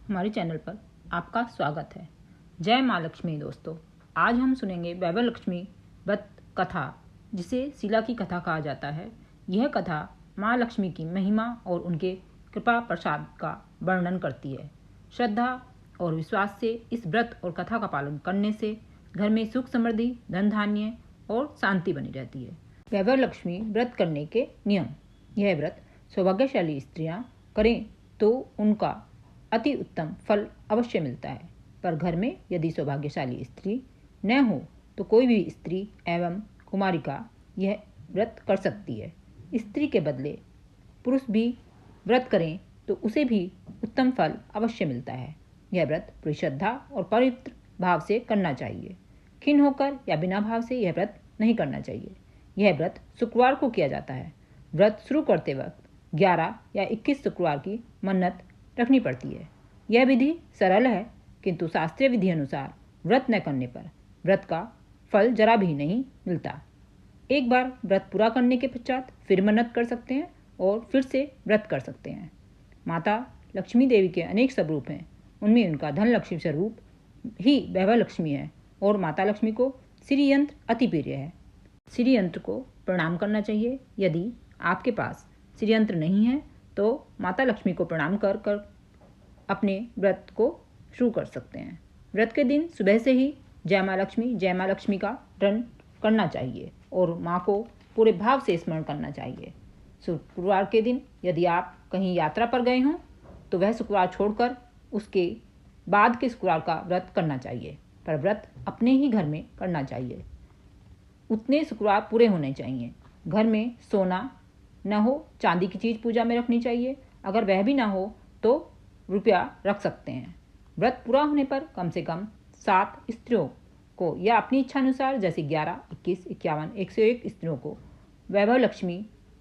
हमारे चैनल पर आपका स्वागत है। जय माँ लक्ष्मी दोस्तों, आज हम सुनेंगे वैभव लक्ष्मी व्रत कथा, जिसे शीला की कथा कहा जाता है। यह कथा माँ लक्ष्मी की महिमा और उनके कृपा प्रसाद का वर्णन करती है। श्रद्धा और विश्वास से इस व्रत और कथा का पालन करने से घर में सुख समृद्धि, धन धान्य और शांति बनी रहती है। वैभव लक्ष्मी व्रत करने के नियम। यह व्रत सौभाग्यशाली स्त्रियां करें तो उनका अति उत्तम फल अवश्य मिलता है, पर घर में यदि सौभाग्यशाली स्त्री न हो तो कोई भी स्त्री एवं कुमारिका यह व्रत कर सकती है। स्त्री के बदले पुरुष भी व्रत करें तो उसे भी उत्तम फल अवश्य मिलता है। यह व्रत पूरी श्रद्धा और पवित्र भाव से करना चाहिए। खिन्न होकर या बिना भाव से यह व्रत नहीं करना चाहिए। यह व्रत शुक्रवार को किया जाता है। व्रत शुरू करते वक्त 11 या 21 शुक्रवार की मन्नत रखनी पड़ती है। यह विधि सरल है, किंतु शास्त्रीय विधि अनुसार व्रत न करने पर व्रत का फल जरा भी नहीं मिलता। एक बार व्रत पूरा करने के पश्चात फिर मन्नत कर सकते हैं और फिर से व्रत कर सकते हैं। माता लक्ष्मी देवी के अनेक स्वरूप हैं, उनमें उनका धन लक्ष्मी स्वरूप ही वैभव लक्ष्मी है और माता लक्ष्मी को श्री यंत्र अति प्रिय है। श्री यंत्र को प्रणाम करना चाहिए। यदि आपके पास श्री यंत्र नहीं है तो माता लक्ष्मी को प्रणाम कर कर अपने व्रत को शुरू कर सकते हैं। व्रत के दिन सुबह से ही जय माँ लक्ष्मी का रण करना चाहिए और माँ को पूरे भाव से स्मरण करना चाहिए। शुक्रवार के दिन यदि आप कहीं यात्रा पर गए हों तो वह शुक्रवार छोड़कर उसके बाद के शुक्रवार का व्रत करना चाहिए, पर व्रत अपने ही घर में करना चाहिए। उतने शुक्रवार पूरे होने चाहिए। घर में सोना न हो, चांदी की चीज़ पूजा में रखनी चाहिए। अगर वह भी ना हो तो रुपया रख सकते हैं। व्रत पूरा होने पर कम से कम 7 स्त्रियों को या अपनी इच्छा अनुसार जैसे 11, 21, 51, 101 स्त्रियों को वैभव लक्ष्मी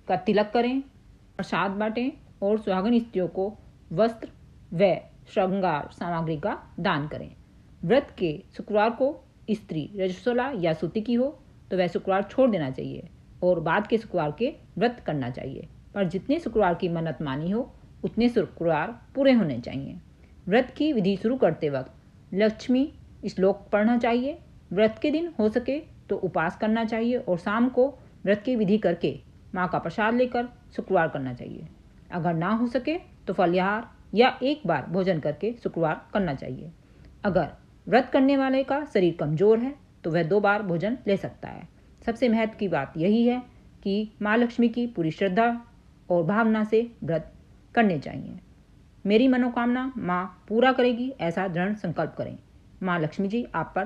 का तिलक करें, प्रसाद बांटें और सुहागन स्त्रियों को वस्त्र व श्रृंगार सामग्री का दान करें। व्रत के शुक्रवार को स्त्री रजस्वला या सूती की हो तो वह शुक्रवार छोड़ देना चाहिए और बाद के शुक्रवार के व्रत करना चाहिए, पर जितने शुक्रवार की मन्नत मानी हो उतने शुक्रवार पूरे होने चाहिए। व्रत की विधि शुरू करते वक्त लक्ष्मी श्लोक पढ़ना चाहिए। व्रत के दिन हो सके तो उपवास करना चाहिए और शाम को व्रत की विधि करके माँ का प्रसाद लेकर शुक्रवार करना चाहिए। अगर ना हो सके तो फलाहार या एक बार भोजन करके शुक्रवार करना चाहिए। अगर व्रत करने वाले का शरीर कमजोर है तो वह 2 बार भोजन ले सकता है। सबसे महत्व की बात यही है कि माँ लक्ष्मी की पूरी श्रद्धा और भावना से व्रत करने चाहिए। मेरी मनोकामना माँ पूरा करेगी, ऐसा दृढ़ संकल्प करें। माँ लक्ष्मी जी आप पर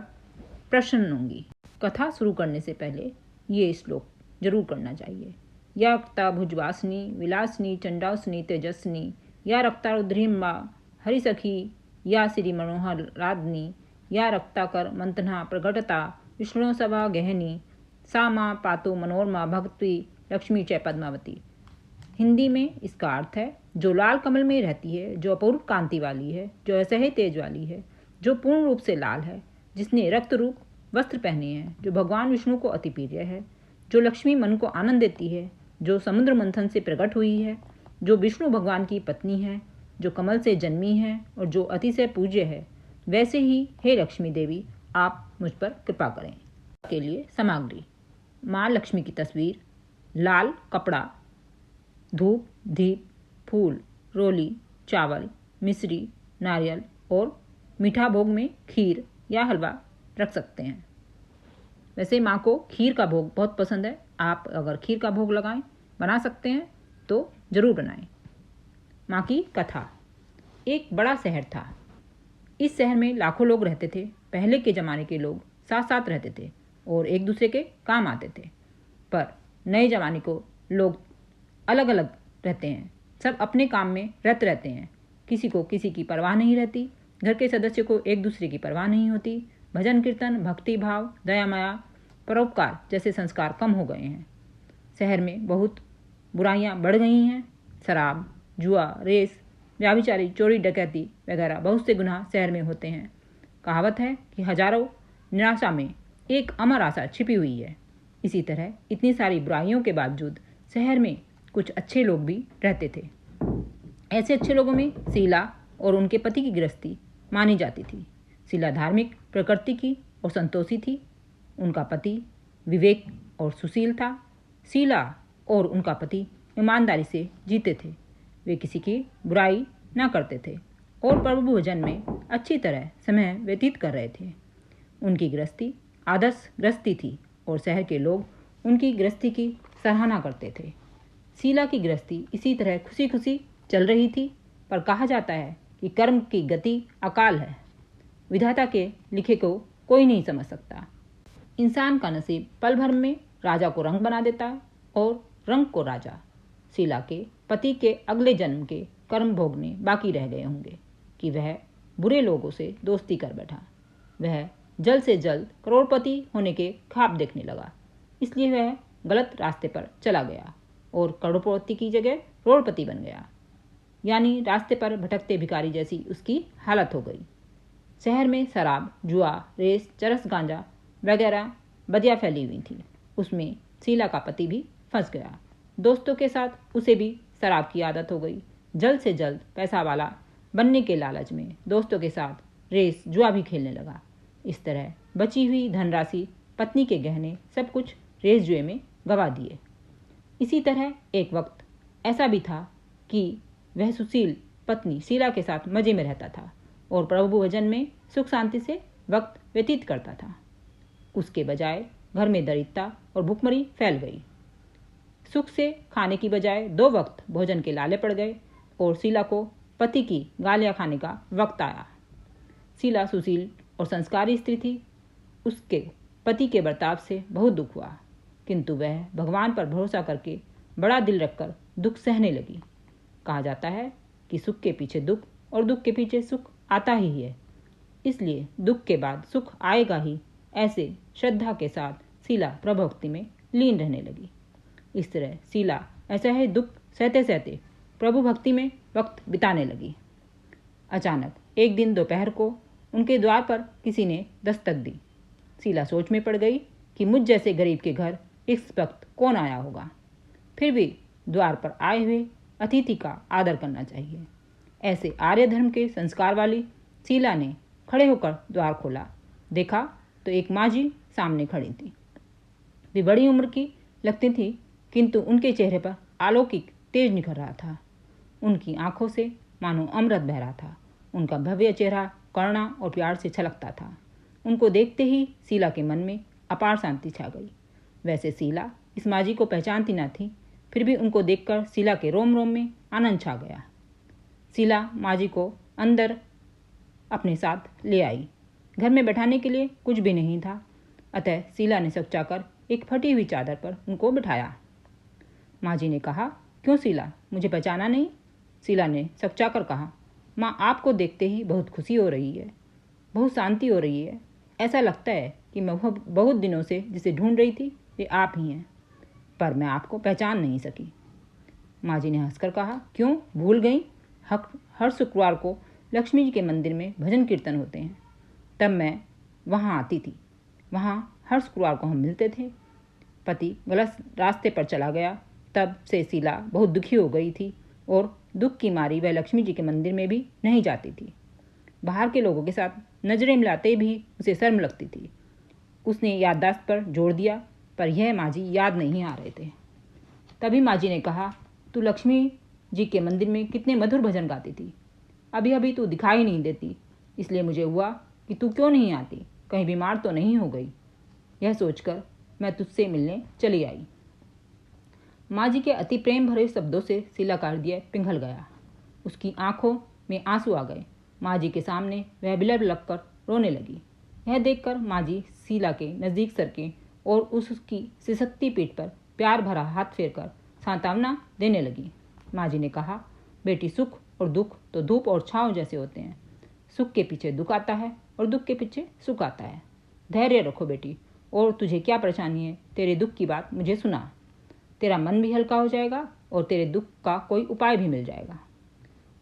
प्रसन्न होंगी। कथा शुरू करने से पहले ये श्लोक जरूर करना चाहिए। या रक्ता भुजवासिनी विलासिनी चंडासनी तेजस्विनी, या रक्ता रुद्रिम्बा हरिसखी, या श्री मनोहर राधनी, या रक्ताकर मंथना प्रगटता विष्णु सभा गहनी, सा माँ पातो मनोरमा भक्ति लक्ष्मी च पद्मावती। हिंदी में इसका अर्थ है, जो लाल कमल में रहती है, जो अपूर्व कांति वाली है, जो असह्य तेज वाली है, जो पूर्ण रूप से लाल है, जिसने रक्त रूप वस्त्र पहने हैं, जो भगवान विष्णु को अति प्रिय है, जो लक्ष्मी मन को आनंद देती है, जो समुद्र मंथन से प्रकट हुई है, जो विष्णु भगवान की पत्नी है, जो कमल से जन्मी है और जो अतिशय पूज्य है, वैसे ही हे लक्ष्मी देवी आप मुझ पर कृपा करें। के लिए सामग्री: माँ लक्ष्मी की तस्वीर, लाल कपड़ा, धूप, दीप, फूल, रोली, चावल, मिश्री, नारियल और मीठा भोग में खीर या हलवा रख सकते हैं। वैसे माँ को खीर का भोग बहुत पसंद है। आप अगर खीर का भोग बना सकते हैं तो ज़रूर बनाएं। माँ की कथा। एक बड़ा शहर था। इस शहर में लाखों लोग रहते थे। पहले के ज़माने के लोग साथ साथ रहते थे और एक दूसरे के काम आते थे, पर नए ज़माने को लोग अलग अलग रहते हैं। सब अपने काम में रत रहते हैं। किसी को किसी की परवाह नहीं रहती। घर के सदस्य को एक दूसरे की परवाह नहीं होती। भजन कीर्तन, भक्ति भाव, दया माया, परोपकार जैसे संस्कार कम हो गए हैं। शहर में बहुत बुराइयां बढ़ गई हैं। शराब, जुआ, रेस, व्याभिचारी, चोरी, डकैती वगैरह बहुत से गुनाह शहर में होते हैं। कहावत है कि हजारों निराशा में एक अमर आशा छिपी हुई है। इसी तरह इतनी सारी बुराइयों के बावजूद शहर में कुछ अच्छे लोग भी रहते थे। ऐसे अच्छे लोगों में शीला और उनके पति की गृहस्थी मानी जाती थी। शीला धार्मिक प्रकृति की और संतोषी थी। उनका पति विवेक और सुशील था। शीला और उनका पति ईमानदारी से जीते थे। वे किसी की बुराई न करते थे और प्रभु भजन में अच्छी तरह समय व्यतीत कर रहे थे। उनकी गृहस्थी आदर्श गृहस्थी थी और शहर के लोग उनकी गृहस्थी की सराहना करते थे। शीला की गृहस्थी इसी तरह खुशी खुशी चल रही थी, पर कहा जाता है कि कर्म की गति अकाल है। विधाता के लिखे को कोई नहीं समझ सकता। इंसान का नसीब पल भर में राजा को रंग बना देता है और रंग को राजा। शीला के पति के अगले जन्म के कर्म भोगने बाकी रह गए होंगे कि वह बुरे लोगों से दोस्ती कर बैठा। वह जल्द से जल्द करोड़पति होने के ख्वाब देखने लगा, इसलिए वह गलत रास्ते पर चला गया और करोड़पति की जगह करोड़पति बन गया। यानी रास्ते पर भटकते भिखारी जैसी उसकी हालत हो गई। शहर में शराब, जुआ, रेस, चरस, गांजा वगैरह बदियाँ फैली हुई थी। उसमें शीला का पति भी फंस गया। दोस्तों के साथ उसे भी शराब की आदत हो गई। जल्द से जल्द पैसा वाला बनने के लालच में दोस्तों के साथ रेस, जुआ भी खेलने लगा। इस तरह बची हुई धनराशि, पत्नी के गहने, सब कुछ रेस जुए में गंवा दिए। इसी तरह एक वक्त ऐसा भी था कि वह सुशील पत्नी शीला के साथ मज़े में रहता था और प्रभु भजन में सुख शांति से वक्त व्यतीत करता था। उसके बजाय घर में दरिद्रता और भूखमरी फैल गई। सुख से खाने की बजाय 2 वक्त भोजन के लाले पड़ गए और शीला को पति की गालियाँ खाने का वक्त आया। शीला सुशील और संस्कारी स्त्री थी। उसके पति के बर्ताव से बहुत दुख हुआ, किंतु वह भगवान पर भरोसा करके बड़ा दिल रखकर दुख सहने लगी। कहा जाता है कि सुख के पीछे दुख और दुख के पीछे सुख आता ही है, इसलिए दुख के बाद सुख आएगा ही। ऐसे श्रद्धा के साथ शीला प्रभु भक्ति में लीन रहने लगी। इस तरह शीला ऐसा ही दुख सहते सहते प्रभु भक्ति में वक्त बिताने लगी। अचानक एक दिन दोपहर को उनके द्वार पर किसी ने दस्तक दी। शीला सोच में पड़ गई कि मुझ जैसे गरीब के घर इस वक्त कौन आया होगा। फिर भी द्वार पर आए हुए अतिथि का आदर करना चाहिए। ऐसे आर्य धर्म के संस्कार वाली शीला ने खड़े होकर द्वार खोला। देखा तो एक माँ जी सामने खड़ी थी। वे बड़ी उम्र की लगती थी, किंतु उनके चेहरे पर अलौकिक तेज निखर रहा था। उनकी आंखों से मानो अमृत बह रहा था। उनका भव्य चेहरा करुणा और प्यार से छलकता था। उनको देखते ही शीला के मन में अपार शांति छा गई। वैसे शीला इस माँ जी को पहचानती न थी, फिर भी उनको देखकर शीला के रोम रोम में आनंद छा गया। शीला माँ जी को अंदर अपने साथ ले आई। घर में बैठाने के लिए कुछ भी नहीं था, अतः शीला ने सकचाकर एक फटी हुई चादर पर उनको बिठाया। माँ जी ने कहा, क्यों शीला, मुझे पहचाना नहीं? शीला ने सकचाकर कहा, माँ आपको देखते ही बहुत खुशी हो रही है, बहुत शांति हो रही है। ऐसा लगता है कि मैं बहुत दिनों से जिसे ढूंढ रही थी वे आप ही हैं, पर मैं आपको पहचान नहीं सकी। माँ जी ने हंसकर कहा, क्यों भूल गई? हर शुक्रवार को लक्ष्मी जी के मंदिर में भजन कीर्तन होते हैं, तब मैं वहाँ आती थी। वहाँ हर शुक्रवार को हम मिलते थे। पति गलत रास्ते पर चला गया, तब से शीला बहुत दुखी हो गई थी और दुख की मारी वह लक्ष्मी जी के मंदिर में भी नहीं जाती थी। बाहर के लोगों के साथ नजरें मिलाते भी उसे शर्म लगती थी। उसने याददाश्त पर जोर दिया, पर यह माँ जी याद नहीं आ रहे थे। तभी माँ जी ने कहा, तू लक्ष्मी जी के मंदिर में कितने मधुर भजन गाती थी, अभी अभी तू दिखाई नहीं देती, इसलिए मुझे हुआ कि तू क्यों नहीं आती, कहीं बीमार तो नहीं हो गई। यह सोचकर मैं तुझसे मिलने चली आई। माँ जी के अति प्रेम भरे शब्दों से शीला का हृदय पिघल गया। उसकी आंखों में आंसू आ गए। माँ जी के सामने वह बिलख बिलख कर रोने लगी। यह देखकर माँ जी शीला के नज़दीक सरके और उसकी सिसकती पीठ पर प्यार भरा हाथ फेरकर सांत्वना देने लगी। माँ जी ने कहा, बेटी, सुख और दुख तो धूप और छाँव जैसे होते हैं। सुख के पीछे दुख आता है और दुख के पीछे सुख आता है। धैर्य रखो बेटी, और तुझे क्या परेशानी है? तेरे दुख की बात मुझे सुना, तेरा मन भी हल्का हो जाएगा और तेरे दुख का कोई उपाय भी मिल जाएगा।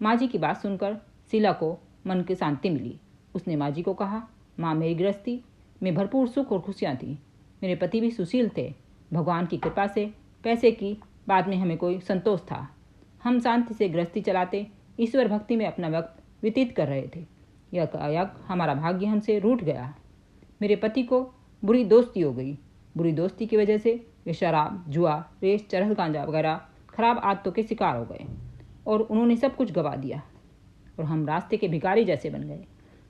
माँ जी की बात सुनकर शीला को मन की शांति मिली। उसने माँ जी को कहा, माँ, मेरी गृहस्थी में भरपूर सुख और खुशियाँ थी। मेरे पति भी सुशील थे। भगवान की कृपा से पैसे की बाद में हमें कोई संतोष था। हम शांति से गृहस्थी चलाते, ईश्वर भक्ति में अपना वक्त व्यतीत कर रहे थे। यह हमारा भाग्य हमसे रूठ गया। मेरे पति को बुरी दोस्ती हो गई। बुरी दोस्ती की वजह से वे शराब, जुआ, रेस, चरस गांजा वगैरह खराब आदतों के शिकार हो गए और उन्होंने सब कुछ गवा दिया और हम रास्ते के भिखारी जैसे बन गए।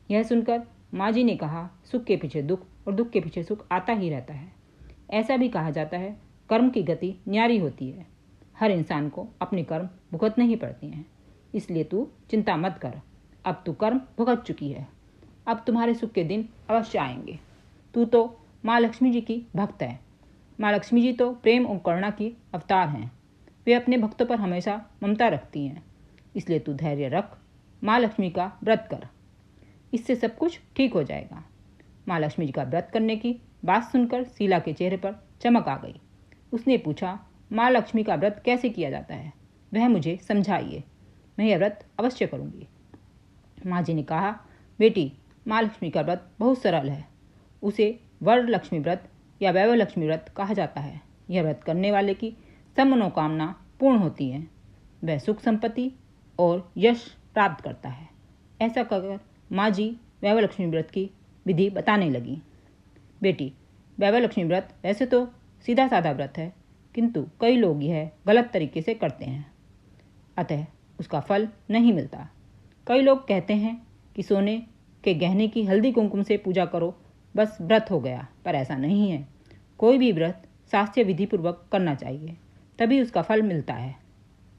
यह सुनकर माँ जी ने कहा, सुख के पीछे दुख और दुख के पीछे सुख आता ही रहता है। ऐसा भी कहा जाता है, कर्म की गति न्यारी होती है। हर इंसान को अपने कर्म भुगतने ही पड़ते हैं, इसलिए तू चिंता मत कर। अब तू कर्म भुगत चुकी है, अब तुम्हारे सुख के दिन अवश्य आएंगे। तू तो माँ लक्ष्मी जी की भक्त है। माँ लक्ष्मी जी तो प्रेम और करुणा की अवतार हैं। वे अपने भक्तों पर हमेशा ममता रखती हैं, इसलिए तू धैर्य रख, माँ लक्ष्मी का व्रत कर, इससे सब कुछ ठीक हो जाएगा। माँ लक्ष्मी जी का व्रत करने की बात सुनकर शीला के चेहरे पर चमक आ गई। उसने पूछा, माँ लक्ष्मी का व्रत कैसे किया जाता है, वह मुझे समझाइए, मैं यह व्रत अवश्य करूँगी। माँ जी ने कहा, बेटी, माँ लक्ष्मी का व्रत बहुत सरल है। उसे वरलक्ष्मी व्रत या वैभव लक्ष्मी व्रत कहा जाता है। यह व्रत करने वाले की सब मनोकामना पूर्ण होती है। वह सुख संपत्ति और यश प्राप्त करता है। ऐसा कहकर माँ जी वैभव लक्ष्मी व्रत की विधि बताने लगी। बेटी, वैभव लक्ष्मी व्रत वैसे तो सीधा साधा व्रत है, किंतु कई लोग यह गलत तरीके से करते हैं, अतः उसका फल नहीं मिलता। कई लोग कहते हैं कि सोने के गहने की हल्दी कुमकुम से पूजा करो, बस व्रत हो गया, पर ऐसा नहीं है। कोई भी व्रत शास्त्रीय विधि पूर्वक करना चाहिए, तभी उसका फल मिलता है।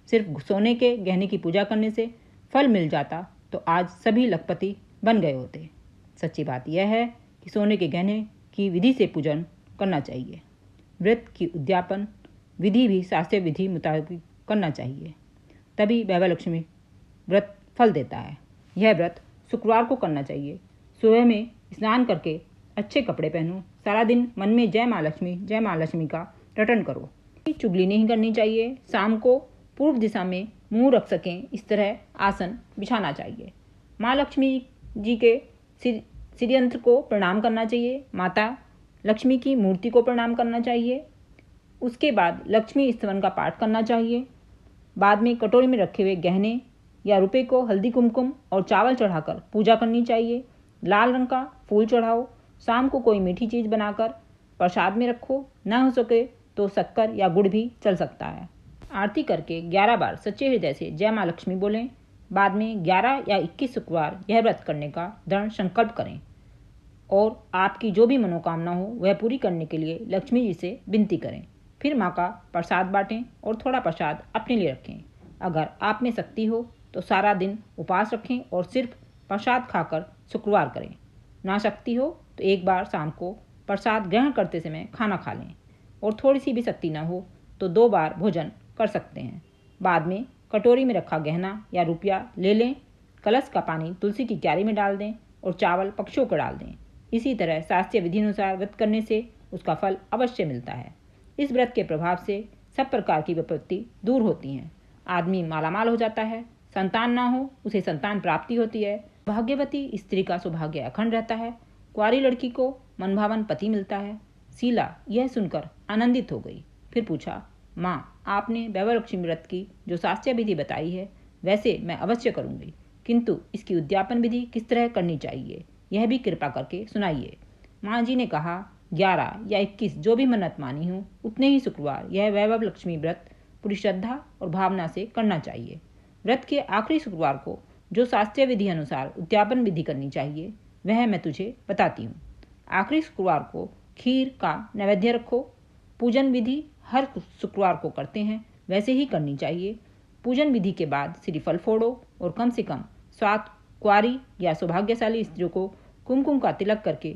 सिर्फ सोने के गहने की पूजा करने से फल मिल जाता तो आज सभी लखपति बन गए होते। सच्ची बात यह है कि सोने के गहने की विधि से पूजन करना चाहिए। व्रत की उद्यापन विधि भी शास्त्रीय विधि मुताबिक करना चाहिए, तभी वैभव लक्ष्मी व्रत फल देता है। यह व्रत शुक्रवार को करना चाहिए। सुबह में स्नान करके अच्छे कपड़े पहनो, सारा दिन मन में जय माँ लक्ष्मी का रटन करो। चुगली नहीं करनी चाहिए। शाम को पूर्व दिशा में मुंह रख सकें इस तरह आसन बिछाना चाहिए। माँ लक्ष्मी जी के श्रीयंत्र को प्रणाम करना चाहिए। माता लक्ष्मी की मूर्ति को प्रणाम करना चाहिए। उसके बाद लक्ष्मी स्तवन का पाठ करना चाहिए। बाद में कटोरी में रखे हुए गहने या रुपए को हल्दी कुमकुम और चावल चढ़ाकर पूजा करनी चाहिए। लाल रंग का फूल चढ़ाओ। शाम को कोई मीठी चीज़ बनाकर प्रसाद में रखो। न हो सके तो शक्कर या गुड़ भी चल सकता है। आरती करके 11 बार सच्चे हृदय से जय माँ लक्ष्मी बोलें। बाद में 11 या 21 शुक्रवार यह व्रत करने का दृढ़ संकल्प करें और आपकी जो भी मनोकामना हो वह पूरी करने के लिए लक्ष्मी जी से विनती करें। फिर माँ का प्रसाद बांटें और थोड़ा प्रसाद अपने लिए रखें। अगर आप में शक्ति हो तो सारा दिन उपवास रखें और सिर्फ प्रसाद खाकर शुक्रवार करें। ना शक्ति हो तो एक बार शाम को प्रसाद ग्रहण करते समय खाना खा लें और थोड़ी सी भी शक्ति ना हो तो 2 बार भोजन कर सकते हैं। बाद में कटोरी में रखा गहना या रुपया ले लें। कलश का पानी तुलसी की क्यारी में डाल दें और चावल पक्षियों को डाल दें। इसी तरह शास्त्रीय विधि अनुसार व्रत करने से उसका फल अवश्य मिलता है। इस व्रत के प्रभाव से सब प्रकार की विपत्ति दूर होती हैं। आदमी मालामाल हो जाता है। संतान ना हो उसे संतान प्राप्ति होती है। भाग्यवती स्त्री का सौभाग्य अखंड रहता है। कुंवारी लड़की को मनभावन पति मिलता है। शीला यह सुनकर आनंदित हो गई। फिर पूछा, माँ, आपने वैभव लक्ष्मी व्रत की जो शास्त्रीय विधि बताई है वैसे मैं अवश्य करूँगी, किंतु इसकी उद्यापन विधि किस तरह करनी चाहिए यह भी कृपा करके सुनाइए। माँ जी ने कहा, 11 या 21 जो भी मन्नत मानी हो उतने ही शुक्रवार यह वैभव लक्ष्मी व्रत पूरी श्रद्धा और भावना से करना चाहिए। व्रत के आखिरी शुक्रवार को जो शास्त्रीय विधि अनुसार उद्यापन विधि करनी चाहिए वह मैं तुझे बताती हूँ। आखिरी शुक्रवार को खीर का नैवेद्य रखो। पूजन विधि हर शुक्रवार को करते हैं वैसे ही करनी चाहिए। पूजन विधि के बाद श्रीफल फोड़ो और कम से कम 7 कुंवारी या सौभाग्यशाली स्त्रियों को कुमकुम का तिलक करके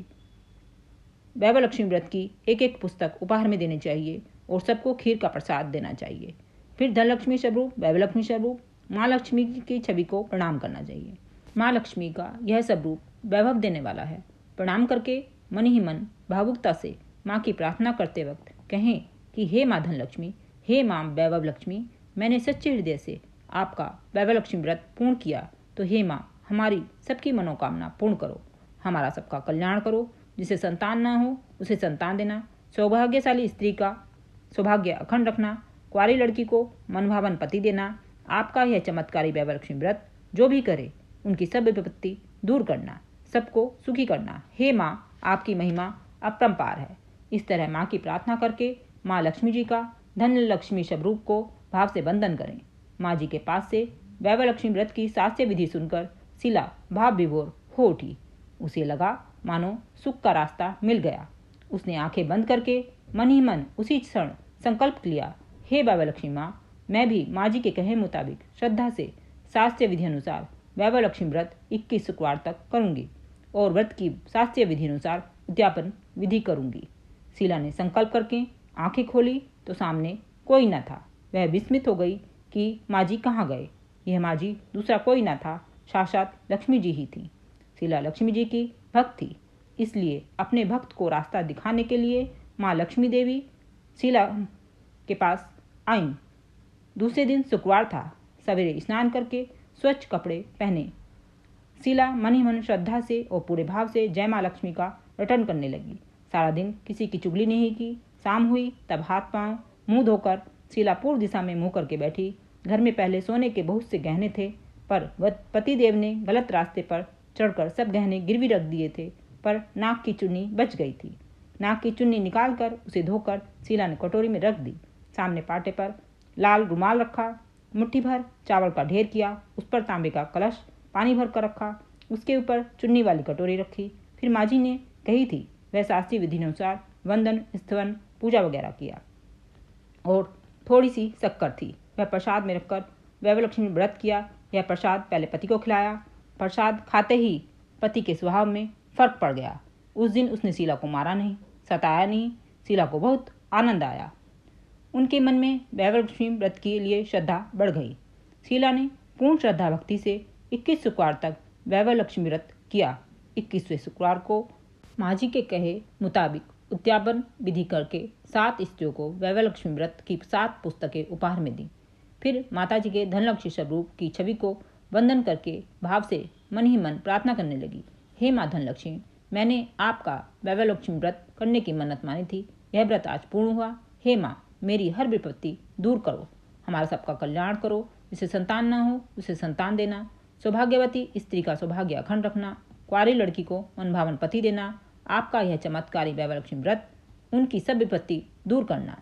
वैभव लक्ष्मी व्रत की एक पुस्तक उपहार में देनी चाहिए और सबको खीर का प्रसाद देना चाहिए। फिर धनलक्ष्मी स्वरूप, वैभव लक्ष्मी स्वरूप, माँ लक्ष्मी की छवि को प्रणाम करना चाहिए। माँ लक्ष्मी का यह सब रूप वैभव देने वाला है। प्रणाम करके मन ही मन भावुकता से माँ की प्रार्थना करते वक्त कहें कि हे माँ धनलक्ष्मी, हे माँ वैभव लक्ष्मी, मैंने सच्चे हृदय से आपका वैभव लक्ष्मी व्रत पूर्ण किया, तो हे माँ हमारी सबकी मनोकामना पूर्ण करो, हमारा सबका कल्याण करो। जिसे संतान ना हो उसे संतान देना, सौभाग्यशाली स्त्री का सौभाग्य अखंड रखना, कुंवारी लड़की को मनभावन पति देना। आपका यह चमत्कारी वैभव लक्ष्मी व्रत जो भी करे उनकी सब विपत्ति दूर करना, सबको सुखी करना। हे माँ, आपकी महिमा अपरंपार है। इस तरह माँ की प्रार्थना करके माँ लक्ष्मी जी का धन लक्ष्मी स्वरूप को भाव से वंदन करें। माँ जी के पास से वैभव लक्ष्मी व्रत की शास्त्रीय विधि सुनकर शीला भाव विभोर हो उठी। उसे लगा मानो सुख का रास्ता मिल गया। उसने आंखें बंद करके मन ही मन उसी क्षण संकल्प लिया, हे वैभव लक्ष्मी माँ, मैं भी माँ जी के कहे मुताबिक श्रद्धा से शास्त्रीय विधि अनुसार वैभव लक्ष्मी व्रत 21 शुक्रवार तक करूंगी और व्रत की शास्त्रीय विधि अनुसार उद्यापन विधि करूंगी। शीला ने संकल्प करके आंखें खोली तो सामने कोई न था। वह विस्मित हो गई कि माँ जी कहाँ गए। यह माँ जी दूसरा कोई न था, साक्षात लक्ष्मी जी ही थी। शीला लक्ष्मी जी की भक्त थी, इसलिए अपने भक्त को रास्ता दिखाने के लिए माँ लक्ष्मी देवी शीला के पास आईं। दूसरे दिन शुक्रवार था। सवेरे स्नान करके स्वच्छ कपड़े पहने शीला मन ही मन श्रद्धा से और पूरे भाव से जय माँ लक्ष्मी का रटन करने लगी। सारा दिन किसी की चुगली नहीं की। शाम हुई तब हाथ पांव मुंह धोकर शीला पूर्व दिशा में मुंह करके बैठी। घर में पहले सोने के बहुत से गहने थे, पर पतिदेव ने गलत रास्ते पर चढ़कर सब गहने गिरवी रख दिए थे, पर नाक की चुन्नी बच गई थी। नाक की चुन्नी निकालकर उसे धोकर शीला ने कटोरी में रख दी। सामने पाटे पर लाल रुमाल रखा, मुट्ठी भर चावल का ढेर किया, उस पर तांबे का कलश पानी भर कर रखा, उसके ऊपर चुन्नी वाली कटोरी रखी। फिर माँ जी ने कही थी वह शास्त्रीय विधि अनुसार वंदन स्तवन पूजा वगैरह किया और थोड़ी सी शक्कर थी, वह प्रसाद में रखकर वैभव लक्ष्मी व्रत किया। यह प्रसाद पहले पति को खिलाया। प्रसाद खाते ही पति के स्वभाव में फर्क पड़ गया। उस दिन उसने शीला को मारा नहीं, सताया नहीं। शीला को बहुत आनंद आया। उनके मन में वैभव लक्ष्मी व्रत के लिए श्रद्धा बढ़ गई। शीला ने पूर्ण श्रद्धा भक्ति से 21 शुक्रवार तक वैभव लक्ष्मी व्रत किया। 21वें शुक्रवार को माँ जी के कहे मुताबिक उद्यापन विधि करके 7 स्त्रियों को वैभव लक्ष्मी व्रत की 7 पुस्तकें उपहार में दी। फिर माता जी के धनलक्ष्मी स्वरूप की छवि को वंदन करके भाव से मन ही मन प्रार्थना करने लगी, हे माँ धनलक्ष्मी, मैंने आपका वैभव लक्ष्मी व्रत करने की मन्नत मानी थी। यह व्रत आज पूर्ण हुआ। हे माँ, मेरी हर विपत्ति दूर करो, हमारा सबका कल्याण करो। जिसे संतान न हो उसे संतान देना, सौभाग्यवती स्त्री का सौभाग्य अखंड रखना, कुंवारी लड़की को मनभावन पति देना। आपका यह चमत्कारी वैभव लक्ष्मी व्रत उनकी सब विपत्ति दूर करना,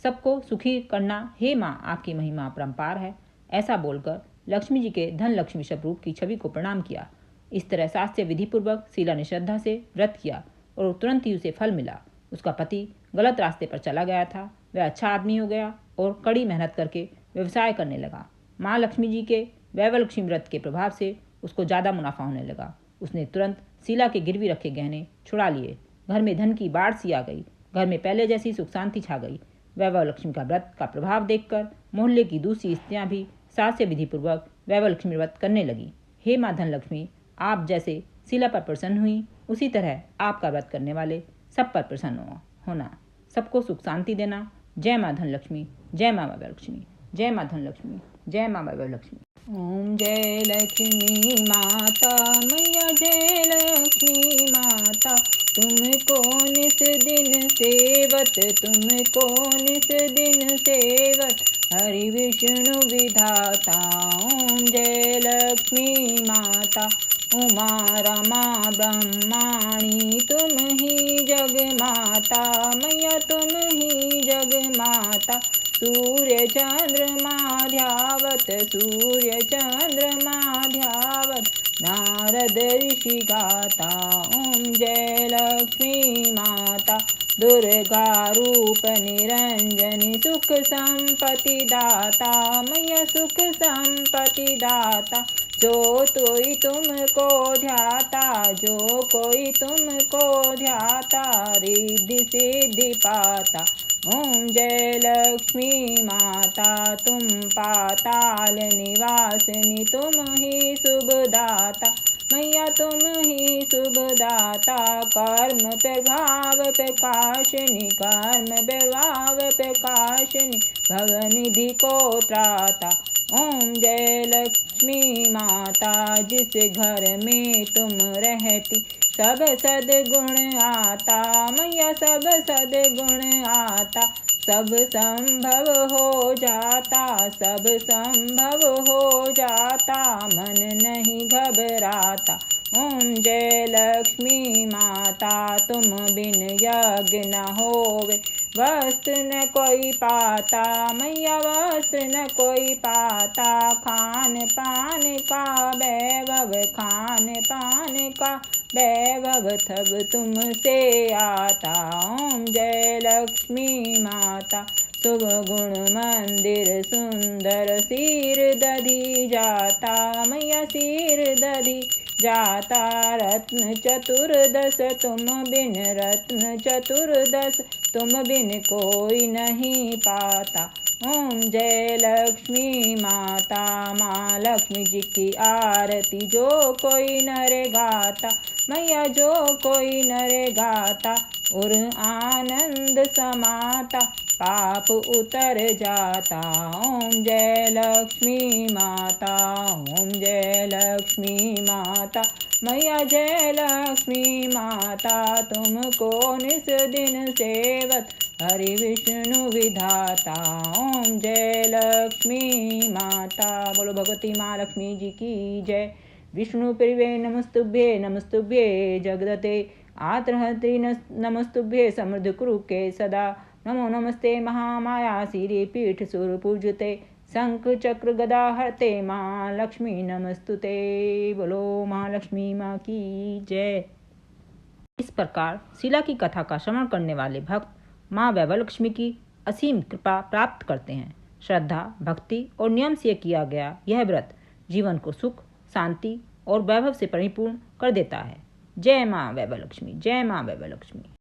सबको सुखी करना। हे माँ, आपकी महिमा अपरंपार है। ऐसा बोलकर लक्ष्मी जी के धन लक्ष्मी स्वरूप की छवि को प्रणाम किया। इस तरह शास्त्रीय विधि पूर्वक शीला ने श्रद्धा से व्रत किया और तुरंत ही उसे फल मिला। उसका पति गलत रास्ते पर चला गया था, वह अच्छा आदमी हो गया और कड़ी मेहनत करके व्यवसाय करने लगा। माँ लक्ष्मी जी के वैभव लक्ष्मी व्रत के प्रभाव से उसको ज़्यादा मुनाफा होने लगा। उसने तुरंत शीला के गिरवी रखे गहने छुड़ा लिए। घर में धन की बाढ़ सी आ गई। घर में पहले जैसी सुख शांति छा गई। वैभव लक्ष्मी का व्रत का प्रभाव देखकर मोहल्ले की दूसरी स्त्रियां भी शास्त्रीय विधि पूर्वक वैभव लक्ष्मी व्रत करने लगी। हे माँ धनलक्ष्मी, आप जैसे शीला पर प्रसन्न हुई, उसी तरह आपका व्रत करने वाले सब पर प्रसन्न होना, सबको सुख शांति देना। जय माँ धनलक्ष्मी, जय माँ वैभव लक्ष्मी, जय माँ धनलक्ष्मी, जय माँ वैभव लक्ष्मी। ओम जय लक्ष्मी माता मैया, जय लक्ष्मी माता, तुमको निस दिन सेवत, तुमको निस दिन सेवत, हरि विष्णु विधाता। ओम जय लक्ष्मी माता, उमा रमा ब्रह्माणी, तुम ही जग माता मैया, तुम ही जग माता। सूर्य चंद्रमा ध्यावत, सूर्य चंद्रमा ध्यावत, नारद ऋषि गाता। ओम जय लक्ष्मी माता, दुर्गा रूप निरंजनी, सुख संपत्ति दाता मैया, सुख संपत्ति दाता। जो कोई तुमको ध्याता, जो कोई तुमको ध्याता, रिद्धि सिद्धि पाता। ओम जय लक्ष्मी माता, तुम पाताल निवासिनी, तुम ही शुभदाता मैया, तुम ही शुभदाता। कर्म प्रभाव प्रकाशिनी, कर्म प्रभाव प्रकाशिनी, भवनिधि को त्राता। ओम जय लक्ष्मी माता, जिस घर में तुम रहती, सब सद्गुण आता मैया, सब सद्गुण आता। सब संभव हो जाता, सब संभव हो जाता, मन नहीं घबराता। ओम जय लक्ष्मी माता, तुम बिन यज्ञ न होवे, वस्त्र न कोई पाता, मैया वस्त्र न कोई पाता। खान पान का वैभव, खान पान का वैभव तब तुमसे आता। ओम जय लक्ष्मी माता, शुभ गुण मंदिर सुंदर, सिर दधी जाता, मैया सिर दधी जाता। रत्न चतुर्दश तुम बिन, रत्न चतुर्दश तुम बिन कोई नहीं पाता। ओम जय लक्ष्मी माता, माँ लक्ष्मी जी की आरती जो कोई नर गाता, मैया जो कोई नर गाता, और आनंद समाता, पाप उतर जाता। ओम जय लक्ष्मी माता, ओम जय लक्ष्मी माता, मैया जय लक्ष्मी माता। तुमको निस दिन सेवत, हरि विष्णु विधाता। ओम जय लक्ष्मी माता। बोलो भगवती माँ लक्ष्मी जी की जय। विष्णु प्रिवे नमस्तुभ्ये, नमस्तुभ्ये जगदते आत्रहते, नमस्तुभ्ये समृद्ध कुरु के सदा। नमो नमस्ते महामाया, सिरे पीठ सुर पूजते, शंख चक्र गदा हरते, माँ लक्ष्मी नमस्तुते। बोलो महालक्ष्मी माँ की जय। इस प्रकार शीला की कथा का श्रवण करने वाले भक्त माँ वैभवलक्ष्मी की असीम कृपा प्राप्त करते हैं। श्रद्धा, भक्ति और नियम से किया गया यह व्रत जीवन को सुख, शांति और वैभव से परिपूर्ण कर देता है। जय माँ वैभवलक्ष्मी, जय माँ वैभवलक्ष्मी।